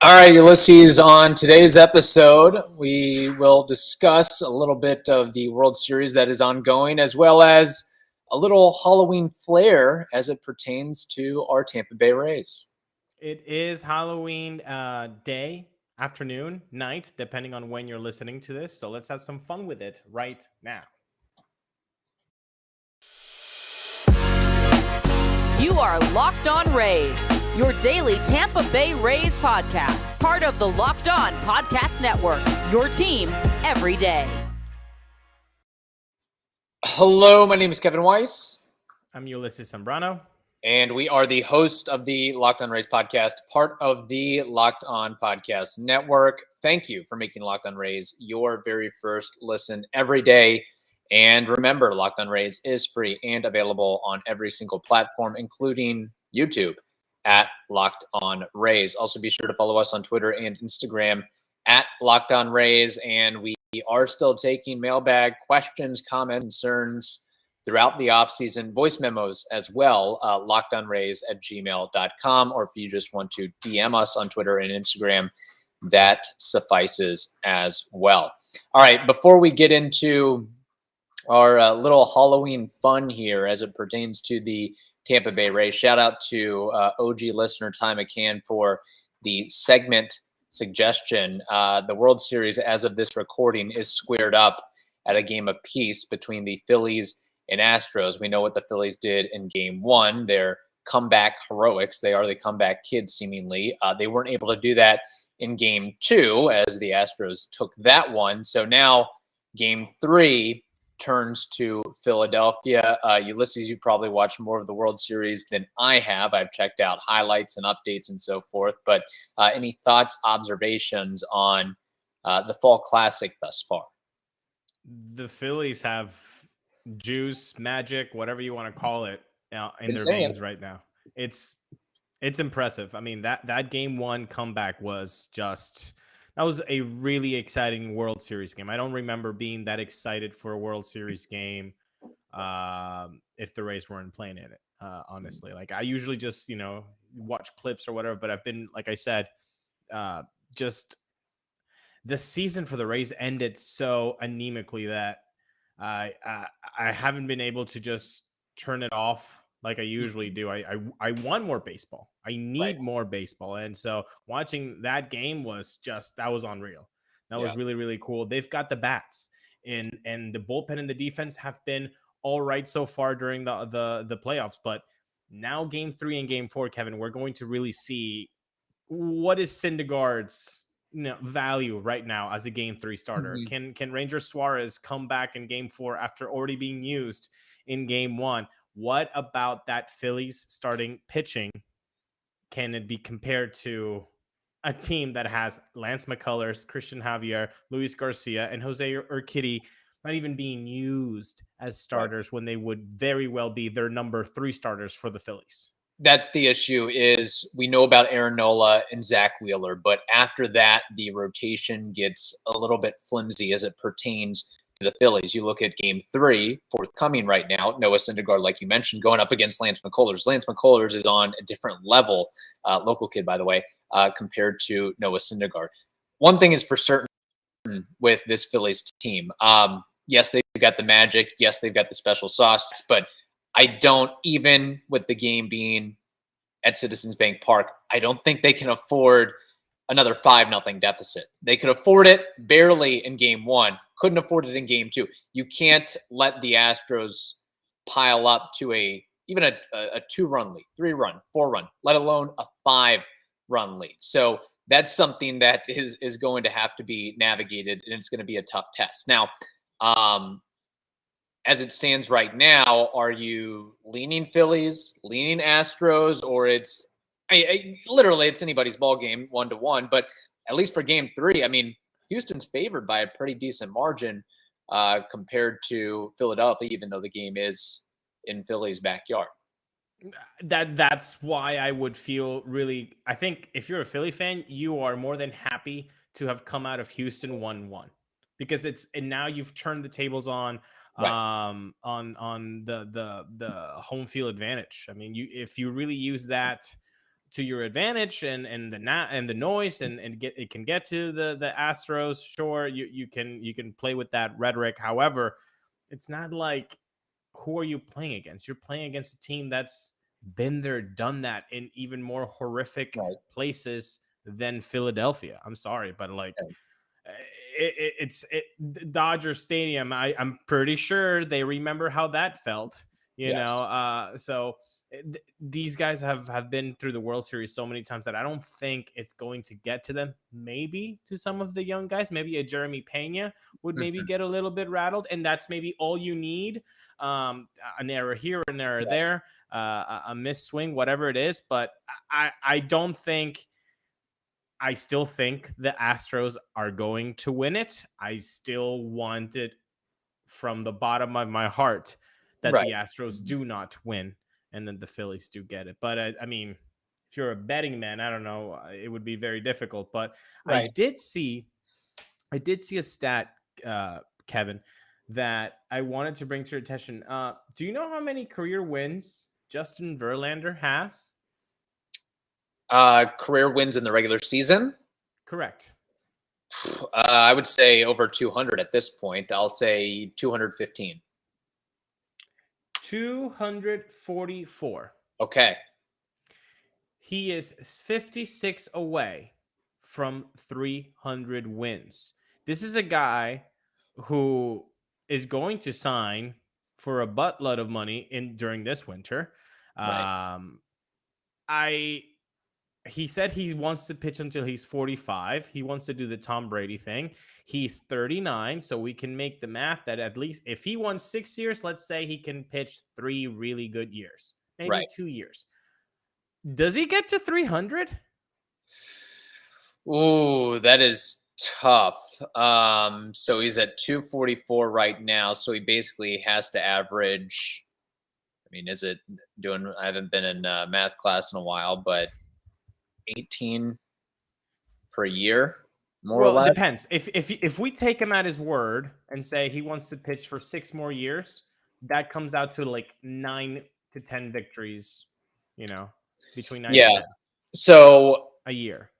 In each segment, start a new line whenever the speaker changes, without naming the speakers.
All right, Ulises, on today's episode, we will discuss a little bit of the World Series that is ongoing, as well as a little Halloween flair as it pertains to our Tampa Bay Rays.
It is Halloween day, afternoon, night, depending on when you're listening to this. So let's have some fun with it right now.
You are Locked On Rays, your daily Tampa Bay Rays podcast, part of the Locked On Podcast Network, your team every day.
Hello, my name is Kevin Weiss.
I'm Ulises Sambrano.
And we are the host of the Locked On Rays podcast, part of the Locked On Podcast Network. Thank you for making Locked On Rays your very first listen every day. And remember, Locked On Rays is free and available on every single platform, including YouTube at Locked On Rays. Also, be sure to follow us on Twitter and Instagram at Locked On Rays. And we are still taking mailbag questions, comments, concerns throughout the offseason, voice memos as well, lockedonrays@gmail.com. Or if you just want to DM us on Twitter and Instagram, that suffices as well. All right, before we get into our little Halloween fun here as it pertains to the Tampa Bay Rays, shout out to OG listener Ty McCann for the segment suggestion. The World Series, as of this recording, is squared up at a game apiece between the Phillies and Astros. We know what the Phillies did in game one, their comeback heroics. They are the comeback kids, seemingly. They weren't able to do that in game two as the Astros took that one. So now game three turns to Philadelphia. Ulises, you probably watched more of the World Series than I have. I've checked out highlights and updates and so forth. But any thoughts, observations on the Fall Classic thus far?
The Phillies have juice, magic, whatever you want to call it, in their veins right now. It's impressive. I mean, that game one comeback was just... That was a really exciting World Series game. I don't remember being that excited for a World Series game if the Rays weren't playing in it, honestly. Like, I usually just, watch clips or whatever, but I've been, like I said, just the season for the Rays ended so anemically that I haven't been able to just turn it off like I usually do. I want more baseball. I need more baseball. And so watching that game was that was unreal. That was really, really cool. They've got the bats and the bullpen and the defense have been all right so far during the playoffs. But now game three and game four, Kevin, we're going to really see what is Syndergaard's value right now as a game three starter. Can Ranger Suarez come back in game four after already being used in game one? What about that Phillies starting pitching? Can it be compared to a team that has Lance McCullers, Christian Javier, Luis Garcia, and Jose Urquidy not even being used as starters when they would very well be their number three starters for the Phillies?
That's the issue. Is we know about Aaron Nola and Zach Wheeler, but after that, the rotation gets a little bit flimsy as it pertains to the Phillies. You look at game three, forthcoming right now, Noah Syndergaard, like you mentioned, going up against Lance McCullers. Lance McCullers is on a different level, local kid, by the way, compared to Noah Syndergaard. One thing is for certain with this Phillies team. Yes, they've got the magic. Yes, they've got the special sauce, but I don't, even with the game being at Citizens Bank Park, I don't think they can afford another 5-0 deficit. They could afford it barely in game one, couldn't afford it in game two. You can't let the Astros pile up to even a 2-run lead, 3-run, 4-run, let alone a 5-run lead. So that's something that is going to have to be navigated, and it's going to be a tough test. Now, as it stands right now, are you leaning Phillies, leaning Astros, or it's literally it's anybody's ball game 1-1? But at least for game three, I mean, Houston's favored by a pretty decent margin compared to Philadelphia, even though the game is in Philly's backyard.
That's why I would feel really... I think if you're a Philly fan, you are more than happy to have come out of Houston 1-1 because and now you've turned the tables on the home field advantage. I mean, if you really use that to your advantage and the noise and it can get to the Astros. Sure, you can play with that rhetoric. However, it's not like, who are you playing against? You're playing against a team that's been there, done that in even more horrific places than Philadelphia. I'm sorry, but like it's Dodger Stadium. I'm pretty sure they remember how that felt, you know. So these guys have been through the World Series so many times that I don't think it's going to get to them. Maybe to some of the young guys, maybe a Jeremy Pena would maybe get a little bit rattled, and that's maybe all you need. An error here, an error there, a missed swing, whatever it is. But I don't think. I still think the Astros are going to win it. I still want it from the bottom of my heart that the Astros do not win and then the Phillies do get it. But I mean, if you're a betting man, I don't know, it would be very difficult. But I did see a stat, Kevin, that I wanted to bring to your attention. Do you know how many career wins Justin Verlander has?
Career wins in the regular season?
Correct.
I would say over 200 at this point. I'll say 215.
244.
Okay.
He is 56 away from 300 wins. This is a guy who is going to sign for a buttload of money during this winter. He said he wants to pitch until he's 45. He wants to do the Tom Brady thing. He's 39, so we can make the math that at least if he won 6 years, let's say he can pitch 3 really good years, maybe 2 years. Does he get to 300?
Ooh, that is tough. So he's at 244 right now, so he basically has to average, I mean, I haven't been in math class in a while, but 18 per year, more or less.
It depends. If we take him at his word and say he wants to pitch for 6 more years, that comes out to like 9 to 10 victories, between 9 and 10.
So
a year.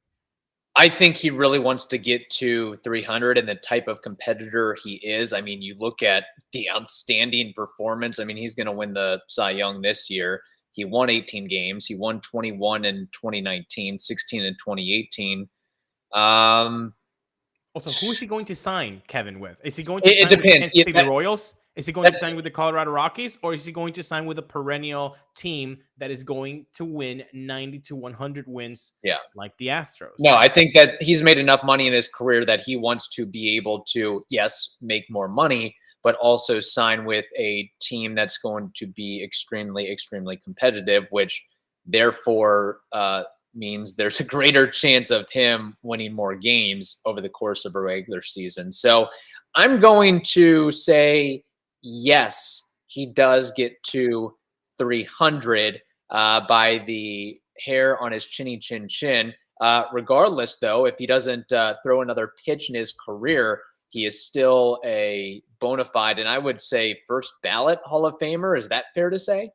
I think he really wants to get to 300 and the type of competitor he is. I mean, you look at the outstanding performance. I mean, he's going to win the Cy Young this year. He won 18 games. He won 21 in 2019, 16 in 2018.
Also, who is he going to sign Kevin with? Is he going to sign with the Kansas City Royals? Is he going to sign with the Colorado Rockies? Or is he going to sign with a perennial team that is going to win 90 to 100 wins like the Astros?
No, I think that he's made enough money in his career that he wants to be able to, yes, make more money, but also sign with a team that's going to be extremely, extremely competitive, which therefore means there's a greater chance of him winning more games over the course of a regular season. So I'm going to say, yes, he does get to 300 by the hair on his chinny chin. Regardless, though, if he doesn't throw another pitch in his career, he is still a bona fide, and I would say first ballot Hall of Famer. Is that fair to say?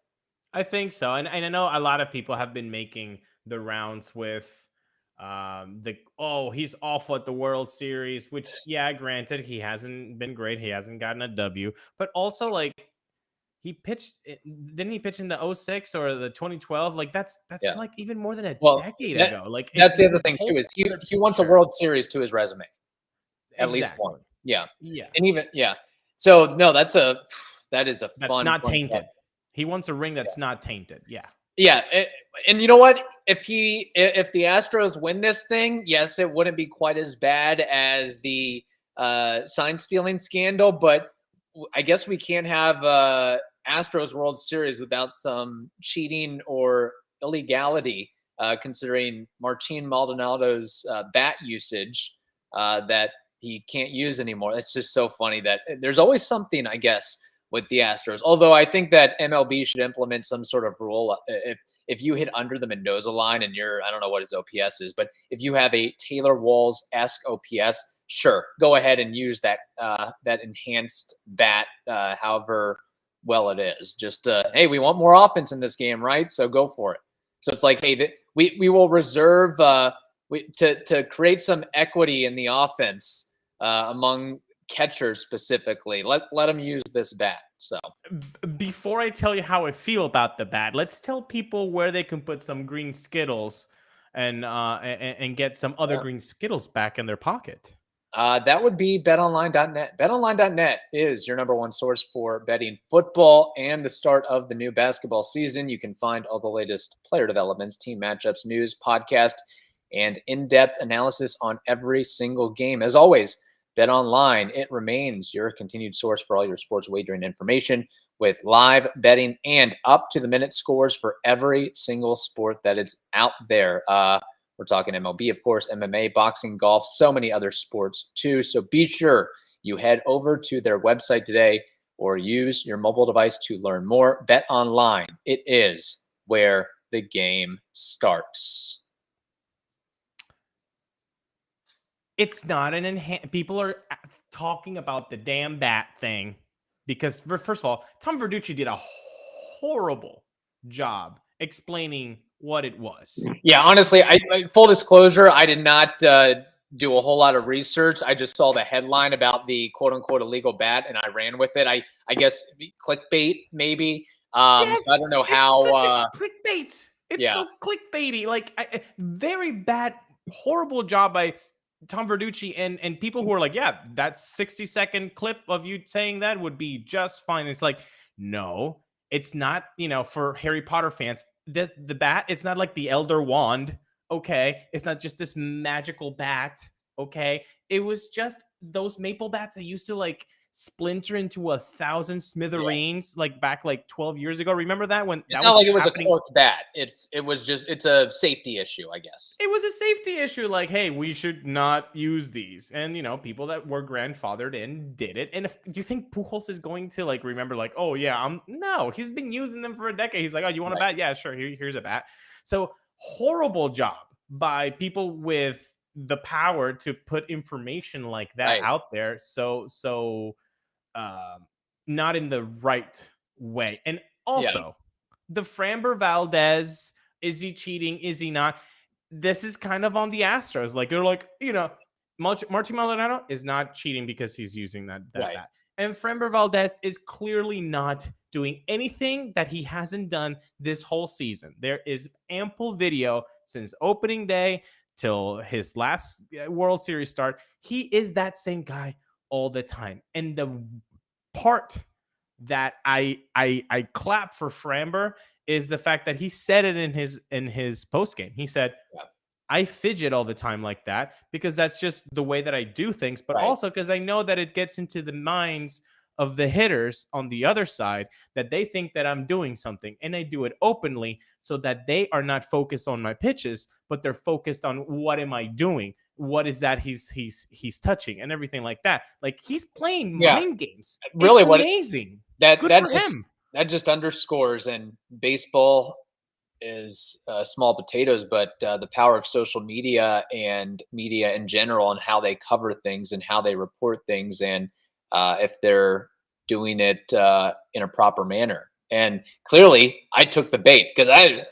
I think so. And I know a lot of people have been making the rounds with he's awful at the World Series, which, granted, he hasn't been great. He hasn't gotten a W. But also, like, didn't he pitch in the 06 or the 2012? Like, that's like even more than a decade ago. Like,
that's the other thing, too, is he wants a World Series to his resume. At least one. Yeah. And even, So, no, that is a fun.
That's not tainted. He wants a ring that's not tainted. Yeah.
Yeah. And you know what? If the Astros win this thing, yes, it wouldn't be quite as bad as the sign stealing scandal, but I guess we can't have Astros World Series without some cheating or illegality, considering Martin Maldonado's bat usage that he can't use anymore. It's just so funny that there's always something, I guess, with the Astros. Although I think that MLB should implement some sort of rule. If you hit under the Mendoza line and I don't know what his OPS is, but if you have a Taylor Walls-esque OPS, sure, go ahead and use that enhanced bat, however well it is. Just, hey, we want more offense in this game, right? So go for it. So it's like, hey, we will reserve to create some equity in the offense among catchers specifically. Let them use this bat. So
before I tell you how I feel about the bat, let's tell people where they can put some green Skittles and get some other green Skittles back in their pocket.
That would be betonline.net. Betonline.net is your number one source for betting football and the start of the new basketball season. You can find all the latest player developments, team matchups, news, podcast, and in-depth analysis on every single game. As always, BetOnline, it remains your continued source for all your sports wagering information with live betting and up-to-the-minute scores for every single sport that is out there. We're talking MLB, of course, MMA, boxing, golf, so many other sports too. So be sure you head over to their website today or use your mobile device to learn more. Bet Online, it is where the game starts.
It's not an people are talking about the damn bat thing because, first of all, Tom Verducci did a horrible job explaining what it was.
Yeah, honestly, I full disclosure, I did not do a whole lot of research. I just saw the headline about the quote unquote illegal bat and I ran with it. I guess clickbait maybe.
Yes,
so I don't know how
it's such a clickbait. It's
yeah.
so clickbaity. Like very bad, horrible job by Tom Verducci and people who are like, yeah, that 60-second clip of you saying that would be just fine. It's like, no, it's not, for Harry Potter fans, the bat, it's not like the Elder Wand. Okay. It's not just this magical bat. Okay. It was just those maple bats that used to like splinter into 1,000 smithereens like back like 12 years ago. Remember that when
it's
that
not
was
like it was
happening?
a corked bat. It's a safety issue, I guess.
It was a safety issue. Like, hey, we should not use these. And people that were grandfathered in did it. And do you think Pujols is going to like remember like, oh yeah, no, he's been using them for a decade. He's like, oh, you want a bat? Yeah, sure. Here's a bat. So horrible job by people with the power to put information like that out there. So not in the right way. And also the Framber Valdez, is he cheating? Is he not? This is kind of on the Astros. Like they're like, Martin Maldonado is not cheating because he's using that bat. And Framber Valdez is clearly not doing anything that he hasn't done this whole season. There is ample video since opening day till his last World Series start. He is that same guy all the time. And the part that I clap for Framber is the fact that he said it in his post game. He said, I fidget all the time like that because that's just the way that I do things, but also because I know that it gets into the minds of the hitters on the other side that they think that I'm doing something, and I do it openly so that they are not focused on my pitches, but they're focused on what am I doing? What is that he's touching and everything like that. Like he's playing mind games.
Really,
it's amazing. Good for him.
That just underscores, and baseball is small potatoes, but the power of social media and media in general and how they cover things and how they report things, and if they're doing it in a proper manner. And clearly I took the bait because I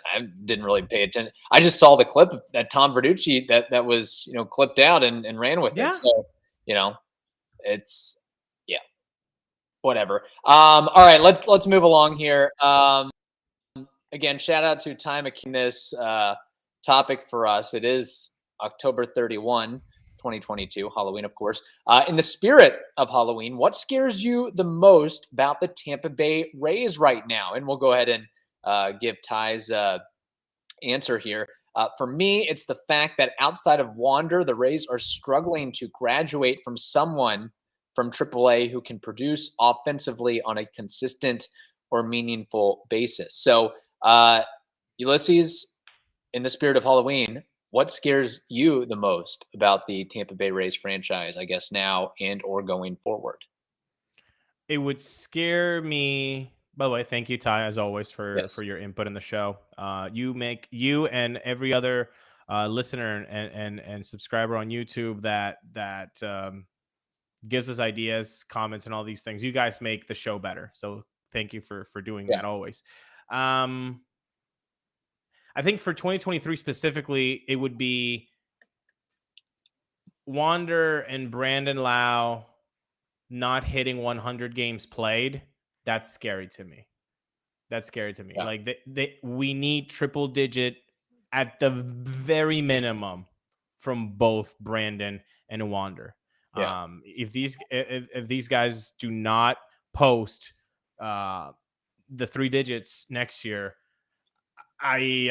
didn't really pay attention. I just saw the clip that Tom Verducci that was, clipped out and ran with it. So, it's whatever. All right, let's move along here. Again, shout out to Ty making this topic for us. It is October 31, 2022, Halloween, of course. In the spirit of Halloween, what scares you the most about the Tampa Bay Rays right now? And we'll go ahead and give Ty's answer here. For me, it's the fact that outside of Wander, the Rays are struggling to graduate from someone from AAA who can produce offensively on a consistent or meaningful basis. So, Ulises, in the spirit of Halloween, what scares you the most about the Tampa Bay Rays franchise, I guess now and or going forward?
It would scare me. By the way, thank you, Ty, as always, for your input in the show. You and every other listener and subscriber on YouTube that gives us ideas, comments, and all these things. You guys make the show better. So thank you for doing that always. I I think for 2023 specifically, it would be Wander and Brandon Lau not hitting 100 games played. That's scary to me.
Yeah.
Like we need triple digit at the very minimum from both Brandon and Wander.
Yeah.
If these guys do not post the 3 digits next year, they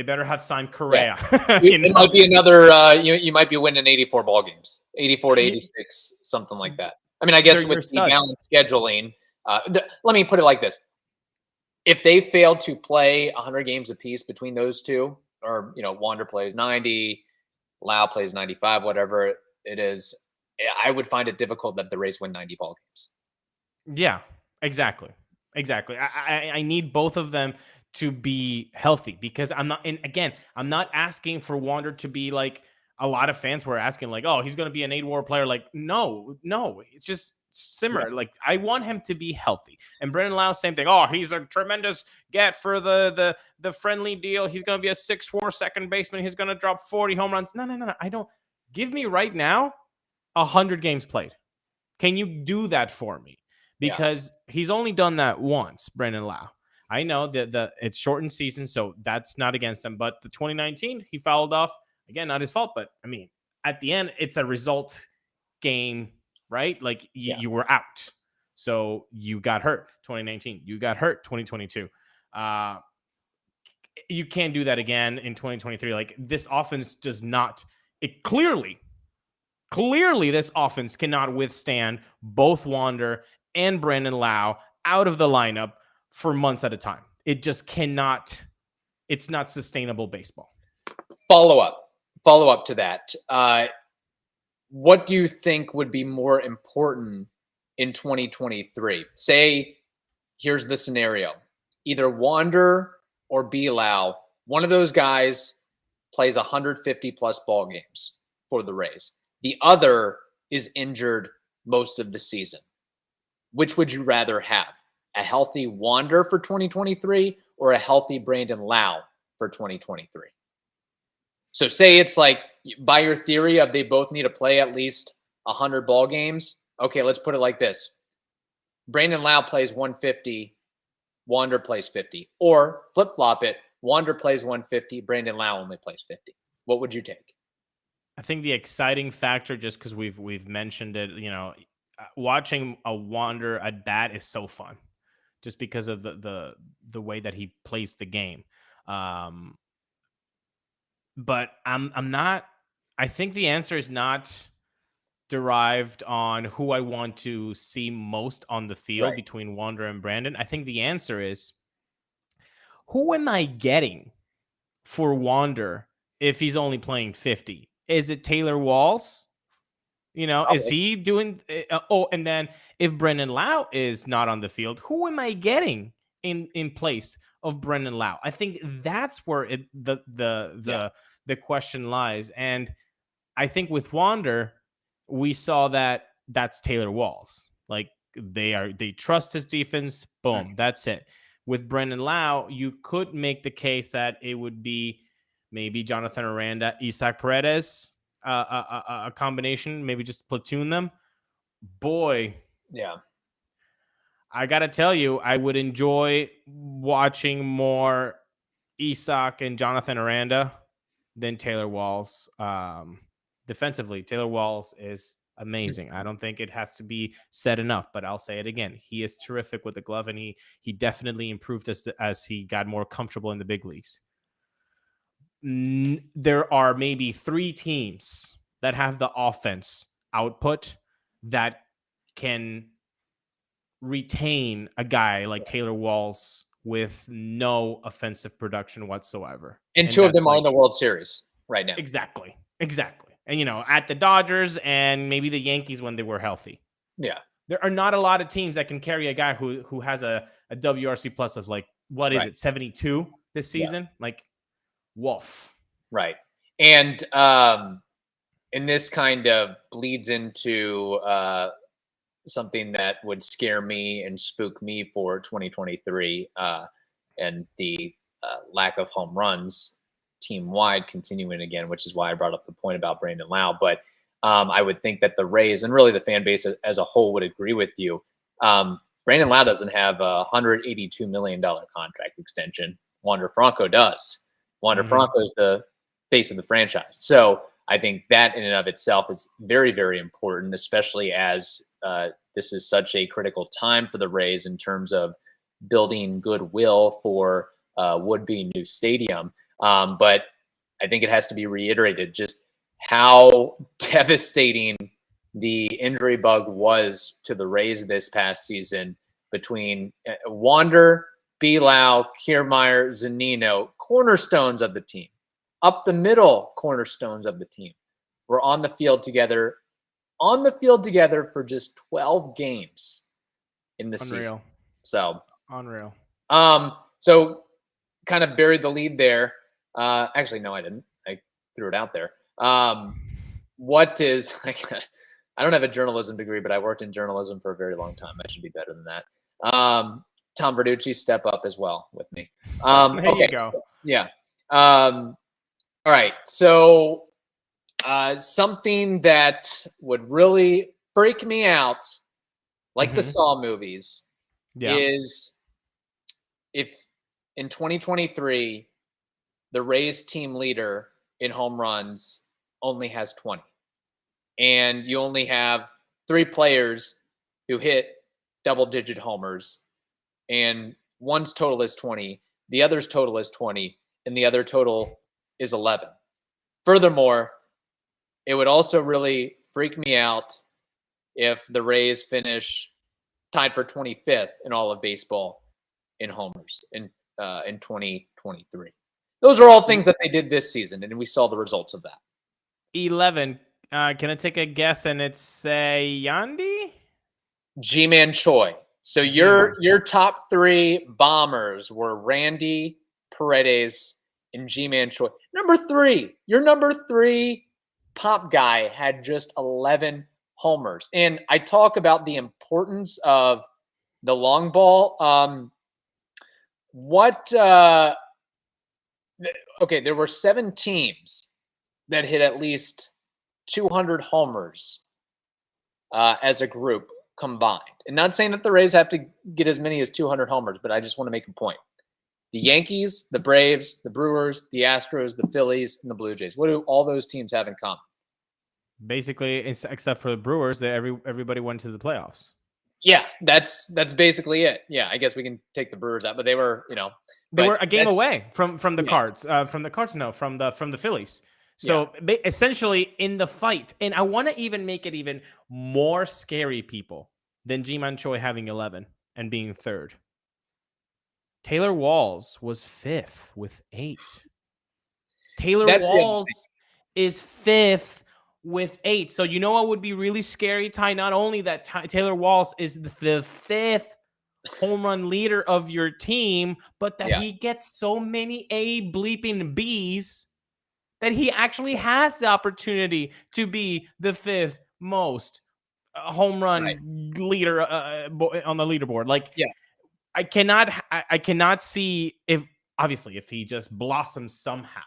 better have signed Correa.
Yeah. It might be another. You might be winning 84 ball games, 84 to 86, something like that. I mean, I guess with the balanced scheduling, let me put it like this: if they fail to play 100 games apiece between those two, or Wander plays 90, Lau plays 95, whatever it is, I would find it difficult that the Rays win 90 ball games.
Yeah, exactly. I need both of them to be healthy because I'm not asking for Wander to be like a lot of fans were asking, like, oh, he's going to be an 8-WAR player. Like, no, it's just simmer. Yeah. Like, I want him to be healthy. And Brandon Lau, same thing. Oh, he's a tremendous get for the friendly deal. He's going to be a 6-WAR second baseman. He's going to drop 40 home runs. No. I don't. Give me right now 100 games played. Can you do that for me? Because he's only done that once, Brandon Lau. I know that it's shortened season, so that's not against him. But the 2019, he fouled off. Again, not his fault, but I mean, at the end, it's a result game, right? Like you were out. So you got hurt 2019. You got hurt 2022. You can't do that again in 2023. Like this offense does not, it clearly this offense cannot withstand both Wander and Brandon Lau out of the lineup for months at a time. It just cannot. It's not sustainable baseball.
Follow up to that. What do you think would be more important in 2023? Say, here's the scenario. Either Wander or B. Lau, one of those guys plays 150 plus ball games for the Rays. The other is injured most of the season. Which would you rather have? A healthy Wander for 2023 or a healthy Brandon Lau for 2023? So say it's like, by your theory of they both need to play at least 100 ball games. Okay, let's put it like this. Brandon Lau plays 150, Wander plays 50. Or flip-flop it, Wander plays 150, Brandon Lau only plays 50. What would you take?
I think the exciting factor, just because we've mentioned it, watching a Wander at bat is so fun, just because of the way that he plays the game. But I'm not. I think the answer is not derived on who I want to see most on the field between Wander and Brandon. I think the answer is, who am I getting for Wander if he's only playing 50? Is it Taylor Walls? Is he doing? And then if Brandon Lau is not on the field, who am I getting in place of Brandon Lau? I think that's where the question lies. And I think with Wander, we saw that that's Taylor Walls. Like they trust his defense. Boom, that's it. With Brandon Lau, you could make the case that it would be maybe Jonathan Aranda, Isaac Paredes, a combination, maybe just platoon them. Boy, I gotta tell you, I would enjoy watching more Isaac and Jonathan Aranda than Taylor Walls. Defensively, Taylor Walls is amazing. I don't think it has to be said enough, but I'll say it again. He is terrific with the glove, and he definitely improved as he got more comfortable in the big leagues. There are maybe 3 teams that have the offense output that can retain a guy like Taylor Walls with no offensive production whatsoever.
And 2 of them are in the World Series right now.
Exactly. And, at the Dodgers and maybe the Yankees when they were healthy.
Yeah.
There are not a lot of teams that can carry a guy who has a WRC plus of like, what is it, 72 this season? Yeah. Like, woof.
Right. And this kind of bleeds into something that would scare me and spook me for 2023 and the lack of home runs team wide continuing again, which is why I brought up the point about Brandon Lau. But I would think that the Rays and really the fan base as a whole would agree with you. Brandon Lau doesn't have a $182 million contract extension. Wander Franco does. Wander Franco is the face of the franchise. So I think that in and of itself is very, very important, especially as this is such a critical time for the Rays in terms of building goodwill for would-be new stadium. But I think it has to be reiterated just how devastating the injury bug was to the Rays this past season between Wander, Belau, Kiermaier, Zunino, cornerstones of the team. Up the middle, cornerstones of the team were on the field together for just 12 games in the season. So
unreal.
So kind of buried the lead there. Actually, no, I didn't. I threw it out there. What is I don't have a journalism degree, but I worked in journalism for a very long time. I should be better than that. Tom Verducci, step up as well with me.
There
okay.
you go.
Yeah. All right. So something that would really freak me out, like the Saw movies, is if in 2023, the Rays team leader in home runs only has 20. And you only have 3 players who hit double-digit homers, and one's total is 20, the other's total is 20, and the other total is 11. Furthermore, it would also really freak me out if the Rays finish tied for 25th in all of baseball in homers in 2023. Those are all things that they did this season, and we saw the results of that.
11. Can I take a guess? And it's Yandy?
G-Man Choi. So your top 3 bombers were Randy, Paredes, and G-Man Choi. Your number 3 pop guy had just 11 homers. And I talk about the importance of the long ball. Okay, there were 7 teams that hit at least 200 homers as a group combined. And not saying that the Rays have to get as many as 200 homers, but I just want to make a point. The Yankees, the Braves, the Brewers, the Astros, the Phillies, and the Blue Jays. What do all those teams have in common?
Basically, except for the Brewers, that everybody went to the playoffs.
Yeah, that's basically it. Yeah, I guess we can take the Brewers out, but they were,
they were a game away from the Cards. From the Phillies. So essentially in the fight, and I want to even make it even more scary, people, than Ji-Man Choi having 11 and being 3rd. Taylor Walls was 5th with 8. Taylor Walls is 5th with 8. So you know what would be really scary, Ty? Not only that Taylor Walls is the 5th home run leader of your team, but that he gets so many A bleeping Bs that he actually has the opportunity to be the 5th most home run leader on the leaderboard. I cannot see if he just blossoms somehow.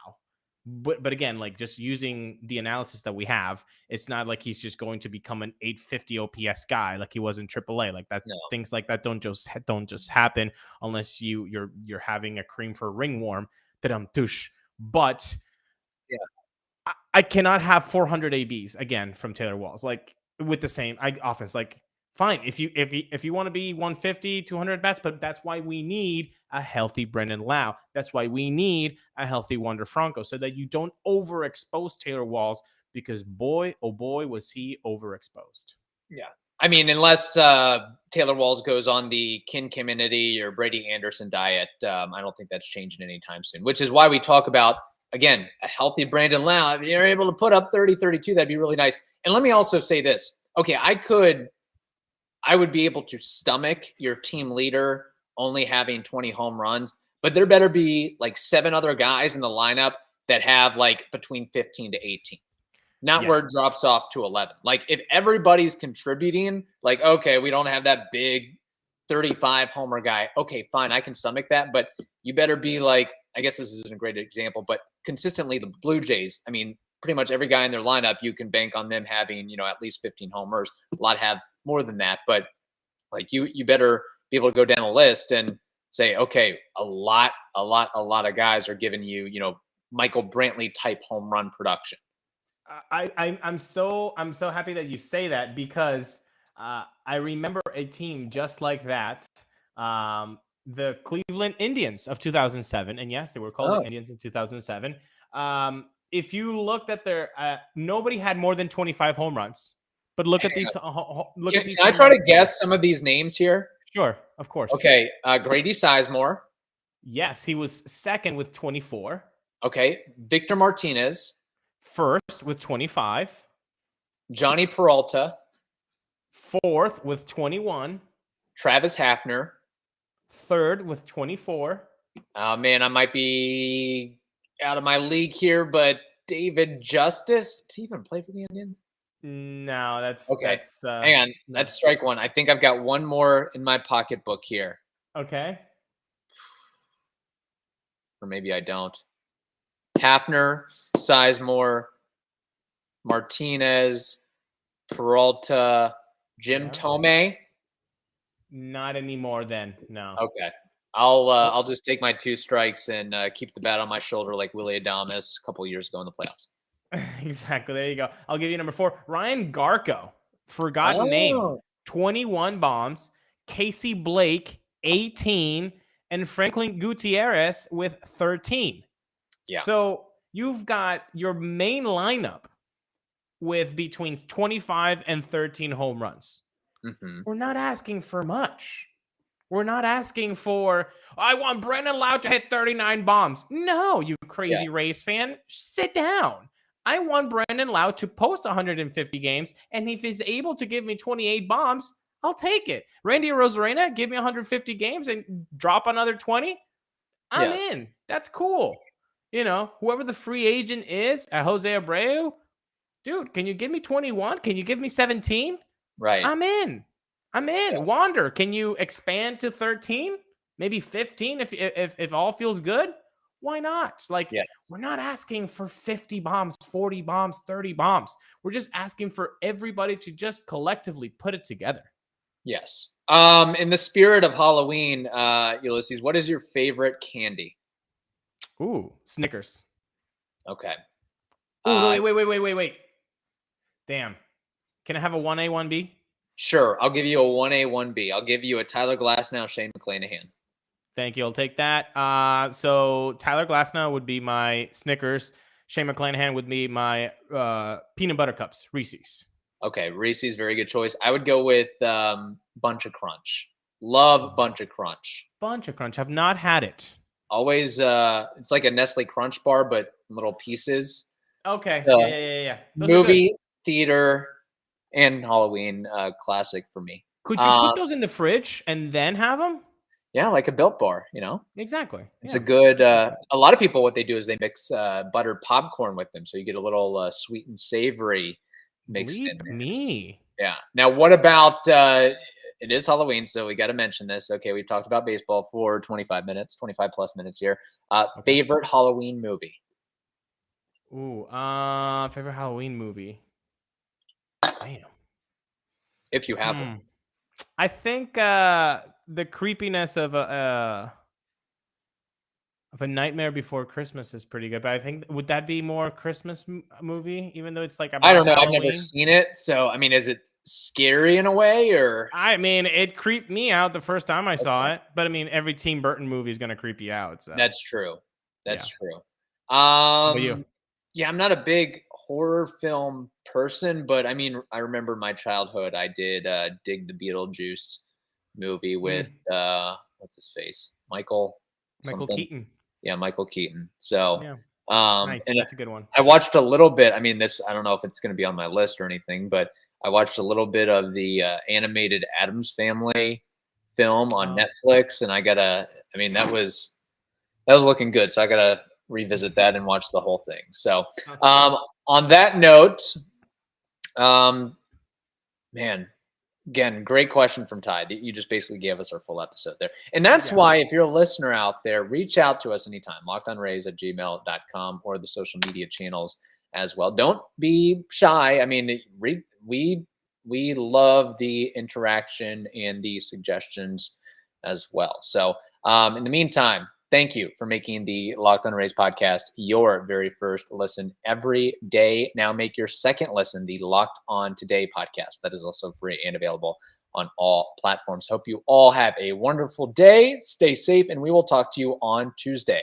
But again, just using the analysis that we have, it's not like he's just going to become an 850 OPS guy like he was in AAA. Like that, things like that don't just happen unless you're having a cream for a ringworm. But I cannot have 400 ABs again from Taylor Walls, with the same offense. Fine, if you want to be 150, 200 bats, but that's why we need a healthy Brandon Lau. That's why we need a healthy Wander Franco, so that you don't overexpose Taylor Walls, because boy, oh boy, was he overexposed.
Yeah. I mean, unless Taylor Walls goes on the Ken Caminiti or Brady Anderson diet, I don't think that's changing anytime soon, which is why we talk about, again, a healthy Brandon Lau. If you're able to put up 30, 32, that'd be really nice. And let me also say this. Okay, I would be able to stomach your team leader only having 20 home runs, but there better be 7 other guys in the lineup that have between 15 to 18. Not where it drops off to 11. If everybody's contributing, okay, we don't have that big 35 homer guy. Okay, fine, I can stomach that, but you better be I guess this isn't a great example, but consistently the Blue Jays, I mean, pretty much every guy in their lineup, you can bank on them having, at least 15 homers. A lot have more than that, but like you better be able to go down a list and say, okay, a lot of guys are giving you, Michael Brantley type home run production.
I'm so happy that you say that, because I remember a team just like that, the Cleveland Indians of 2007, and yes, they were called the Indians in 2007. If you looked at their, nobody had more than 25 home runs, but look at these. Can
I try to guess some of these names here?
Sure, of course.
Okay, Grady Sizemore.
Yes, he was second with 24.
Okay, Victor Martinez.
First with 25.
Johnny Peralta.
Fourth with 21.
Travis Hafner.
Third with 24.
Oh, man, I might be out of my league here, but David Justice. Did he even play for the Indians?
No, that's
okay.
That's,
hang on, that's strike one. I think I've got one more in my pocketbook here.
Okay.
Or maybe I don't. Hafner, Sizemore, Martinez, Peralta, Jim Thome.
Not anymore then. No.
Okay. I'll just take my 2 strikes and keep the bat on my shoulder like Willie Adames a couple years ago in the playoffs.
Exactly. There you go. I'll give you number 4. Ryan Garco, forgotten name, 21 bombs. Casey Blake, 18, and Franklin Gutierrez with 13.
Yeah.
So you've got your main lineup with between 25 and 13 home runs.
Mm-hmm.
We're not asking for much. We're not asking for, I want Brendan Loud to hit 39 bombs. No, you crazy Rays fan. Sit down. I want Brendan Loud to post 150 games, and if he's able to give me 28 bombs, I'll take it. Randy Arozarena, give me 150 games and drop another 20. I'm in. That's cool. Whoever the free agent is, Jose Abreu, dude, can you give me 21? Can you give me 17?
Right.
I'm in.
Yeah.
Wander, can you expand to 13? Maybe 15 if all feels good? Why not? We're not asking for 50 bombs, 40 bombs, 30 bombs. We're just asking for everybody to just collectively put it together.
Yes. In the spirit of Halloween, Ulises, what is your favorite candy?
Ooh, Snickers.
Okay.
Ooh, wait. Damn. Can I have a 1A, 1B?
Sure. I'll give you a 1A, 1B. I'll give you a Tyler Glasnow, Shane McClanahan.
Thank you. I'll take that. So Tyler Glasnow would be my Snickers. Shane McClanahan would be my peanut butter cups, Reese's.
Okay, Reese's, very good choice. I would go with Bunch of Crunch. Love Bunch of Crunch.
Bunch of Crunch. I've not had it.
Always, it's like a Nestle Crunch bar, but little pieces.
Okay. Yeah.
Movie, theater, and Halloween classic for me.
Could you put those in the fridge and then have them?
Yeah, like a Built Bar,
Exactly.
It's a good, a lot of people, what they do is they mix buttered popcorn with them. So you get a little sweet and savory mixed in there.
Me.
Yeah. Now, what about, it is Halloween, so we got to mention this. Okay, we've talked about baseball for 25 plus minutes here. Favorite Halloween movie?
Ooh, favorite Halloween movie? Damn.
If you have one.
I think the creepiness of a Nightmare Before Christmas is pretty good, but I think, would that be more Christmas movie, even though it's like about
I don't know.
Halloween?
I've never seen it, so I mean, is it scary in a way, or?
I mean, it creeped me out the first time I saw it, but I mean, every Tim Burton movie is gonna creep you out. So
that's true. That's true.
What about you?
Yeah, I'm not a big horror film person, but I mean, I remember my childhood. I did dig the Beetlejuice movie with what's his face, Michael
Keaton.
Yeah, Michael Keaton. So,
nice.
And
that's a good one.
I watched a little bit. I mean, I don't know if it's going to be on my list or anything, but I watched a little bit of the animated Addams Family film on Netflix, and that was looking good. So I gotta revisit that and watch the whole thing. So, on that note, man, Again, great question from Ty. You just basically gave us our full episode there. And that's why, if you're a listener out there, reach out to us anytime, lockedonrays@gmail.com, or the social media channels as well. Don't be shy. I mean, we love the interaction and the suggestions as well. So in the meantime, thank you for making the Locked On Rays podcast your very first listen every day. Now make your second listen the Locked On Today podcast. That is also free and available on all platforms. Hope you all have a wonderful day. Stay safe, and we will talk to you on Tuesday.